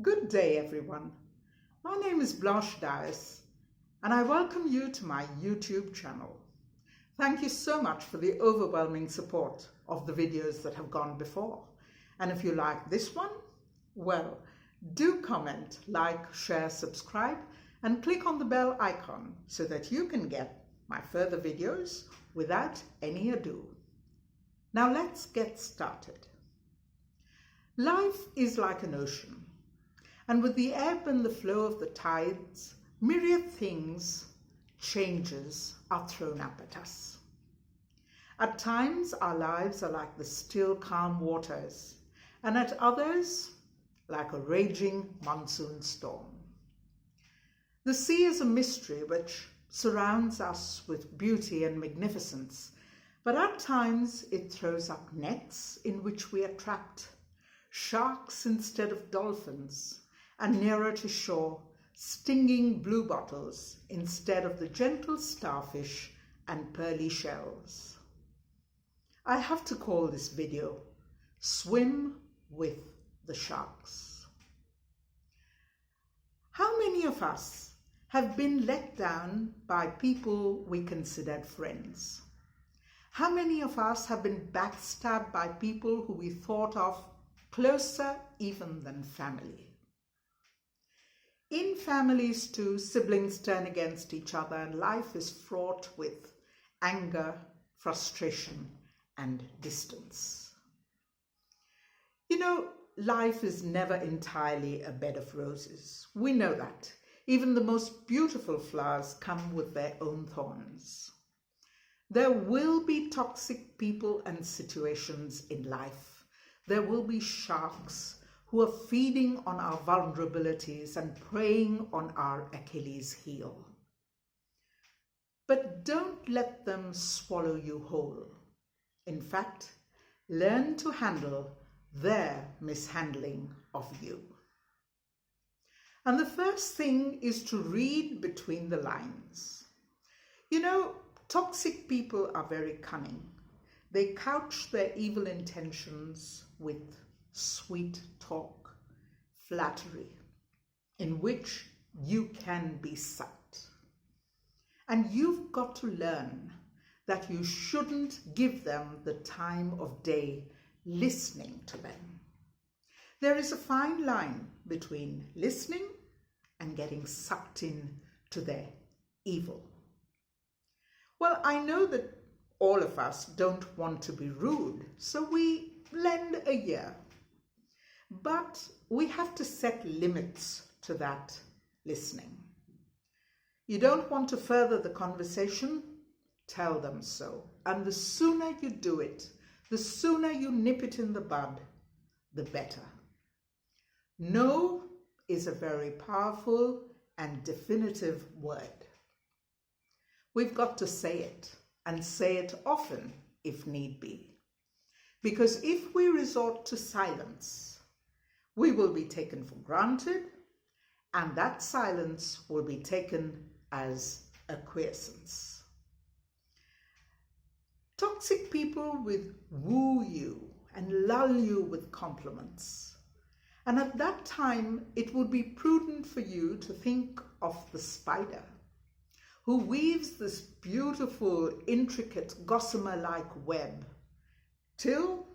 Good day, everyone. My name is Blanche Dias, and I welcome you to my YouTube channel. Thank you so much for the overwhelming support of the videos that have gone before. And if you like this one, well, do comment, like, share, subscribe, and click on the bell icon so that you can get my further videos without any ado. Now let's get started. Life is like an ocean. And with the ebb and the flow of the tides, myriad things, changes are thrown up at us. At times, our lives are like the still, calm waters, and at others, like a raging monsoon storm. The sea is a mystery which surrounds us with beauty and magnificence, but at times it throws up nets in which we are trapped, sharks instead of dolphins, and nearer to shore, stinging bluebottles instead of the gentle starfish and pearly shells. I have to call this video Swim with the Sharks. How many of us have been let down by people we considered friends? How many of us have been backstabbed by people who we thought of closer even than family? In families too, siblings turn against each other and life is fraught with anger, frustration, and distance. You know, life is never entirely a bed of roses. We know that. Even the most beautiful flowers come with their own thorns. There will be toxic people and situations in life. There will be sharks who are feeding on our vulnerabilities and preying on our Achilles heel. But don't let them swallow you whole. In fact, learn to handle their mishandling of you. And the first thing is to read between the lines. You know, toxic people are very cunning. They couch their evil intentions with sweet talk, flattery, in which you can be sucked. And you've got to learn that you shouldn't give them the time of day listening to them. There is a fine line between listening and getting sucked in to their evil. Well, I know that all of us don't want to be rude, so we lend a ear. But we have to set limits to that listening. You don't want to further the conversation? Tell them so. And the sooner you do it, the sooner you nip it in the bud, the better. No is a very powerful and definitive word. We've got to say it, and say it often if need be. Because if we resort to silence, we will be taken for granted, and that silence will be taken as acquiescence. Toxic people will woo you and lull you with compliments. And at that time, it would be prudent for you to think of the spider who weaves this beautiful, intricate, gossamer-like web till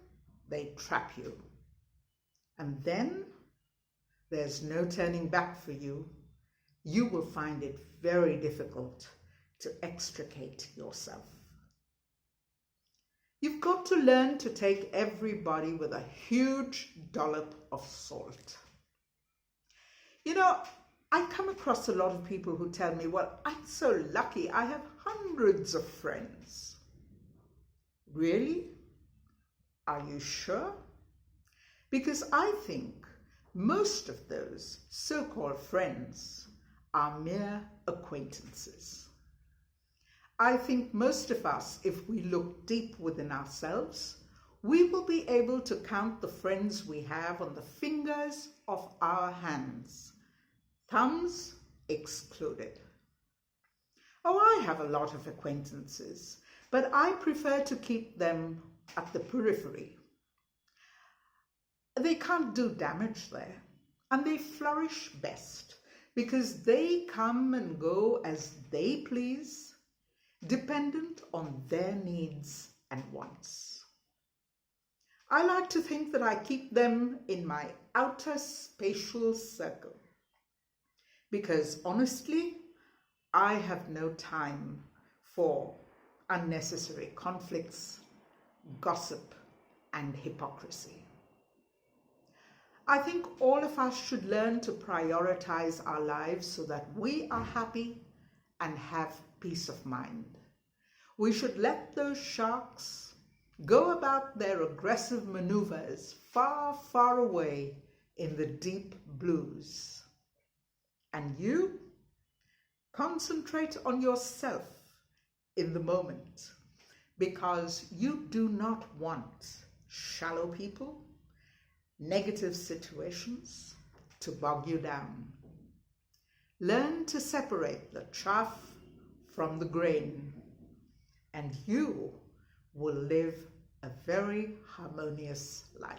they trap you. And then there's no turning back for you. You will find it very difficult to extricate yourself. You've got to learn to take everybody with a huge dollop of salt. You know, I come across a lot of people who tell me, well, I'm so lucky, I have hundreds of friends. Really? Are you sure? Because I think most of those so-called friends are mere acquaintances. I think most of us, if we look deep within ourselves, we will be able to count the friends we have on the fingers of our hands, thumbs excluded. Oh, I have a lot of acquaintances, but I prefer to keep them at the periphery. They can't do damage there. and they flourish best because they come and go as they please, dependent on their needs and wants. I like to think that I keep them in my outer spatial circle because honestly, I have no time for unnecessary conflicts, gossip, and hypocrisy. I think all of us should learn to prioritize our lives so that we are happy and have peace of mind. We should let those sharks go about their aggressive maneuvers far, far away in the deep blues. And you concentrate on yourself in the moment because you do not want shallow people, negative situations to bog you down. Learn to separate the chaff from the grain, and you will live a very harmonious life.